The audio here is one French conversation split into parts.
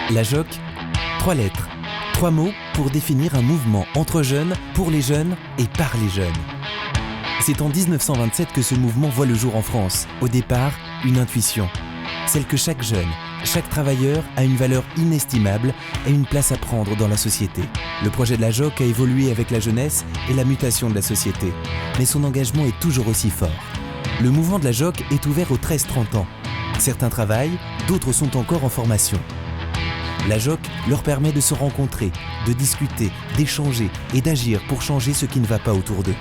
La JOC, 3 lettres, 3 mots pour définir un mouvement entre jeunes, pour les jeunes et par les jeunes. C'est en 1927 que ce mouvement voit le jour en France. Au départ, une intuition, celle que chaque jeune, chaque travailleur a une valeur inestimable et une place à prendre dans la société. Le projet de la JOC a évolué avec la jeunesse et la mutation de la société, mais son engagement est toujours aussi fort. Le mouvement de la JOC est ouvert aux 13-30 ans. Certains travaillent, d'autres sont encore en formation. La JOC leur permet de se rencontrer, de discuter, d'échanger et d'agir pour changer ce qui ne va pas autour d'eux.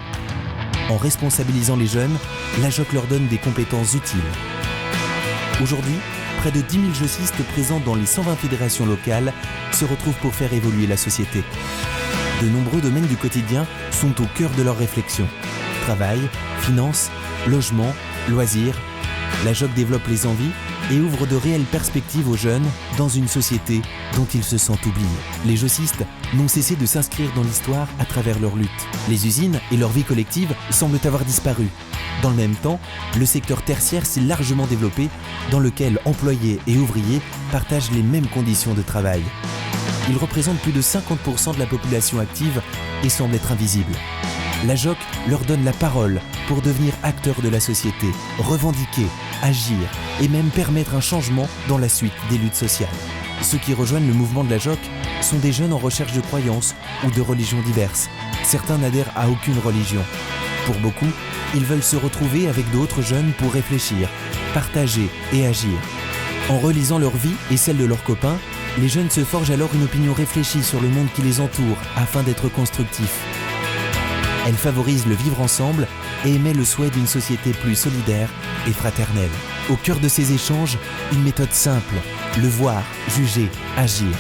En responsabilisant les jeunes, la JOC leur donne des compétences utiles. Aujourd'hui, près de 10 000 jocistes présents dans les 120 fédérations locales se retrouvent pour faire évoluer la société. De nombreux domaines du quotidien sont au cœur de leurs réflexions. Travail, finances, logement, loisirs. La JOC développe les envies et ouvre de réelles perspectives aux jeunes dans une société dont ils se sentent oubliés. Les jocistes n'ont cessé de s'inscrire dans l'histoire à travers leur lutte. Les usines et leur vie collective semblent avoir disparu. Dans le même temps, le secteur tertiaire s'est largement développé, dans lequel employés et ouvriers partagent les mêmes conditions de travail. Ils représentent plus de 50% de la population active et semblent être invisibles. La JOC leur donne la parole pour devenir acteurs de la société, revendiquer, agir et même permettre un changement dans la suite des luttes sociales. Ceux qui rejoignent le mouvement de la JOC sont des jeunes en recherche de croyances ou de religions diverses. Certains n'adhèrent à aucune religion. Pour beaucoup, ils veulent se retrouver avec d'autres jeunes pour réfléchir, partager et agir. En relisant leur vie et celle de leurs copains, les jeunes se forgent alors une opinion réfléchie sur le monde qui les entoure afin d'être constructifs. Elle favorise le vivre ensemble et émet le souhait d'une société plus solidaire et fraternelle. Au cœur de ces échanges, une méthode simple, le voir, juger, agir.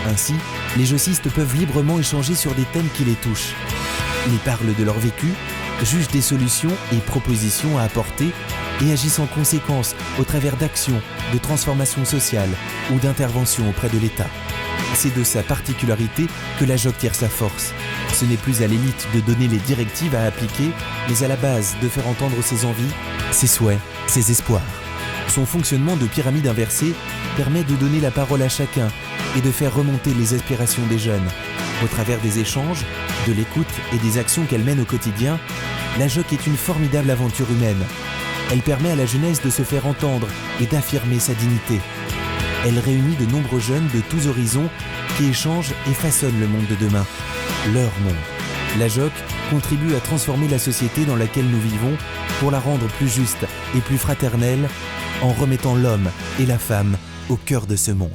Ainsi, les jocistes peuvent librement échanger sur des thèmes qui les touchent. Ils parlent de leur vécu, jugent des solutions et propositions à apporter et agissent en conséquence au travers d'actions, de transformations sociales ou d'interventions auprès de l'État. C'est de sa particularité que la JOC tire sa force. Ce n'est plus à l'élite de donner les directives à appliquer, mais à la base de faire entendre ses envies, ses souhaits, ses espoirs. Son fonctionnement de pyramide inversée permet de donner la parole à chacun et de faire remonter les aspirations des jeunes. Au travers des échanges, de l'écoute et des actions qu'elle mène au quotidien, la JOC est une formidable aventure humaine. Elle permet à la jeunesse de se faire entendre et d'affirmer sa dignité. Elle réunit de nombreux jeunes de tous horizons qui échangent et façonnent le monde de demain, leur monde. La JOC contribue à transformer la société dans laquelle nous vivons pour la rendre plus juste et plus fraternelle en remettant l'homme et la femme au cœur de ce monde.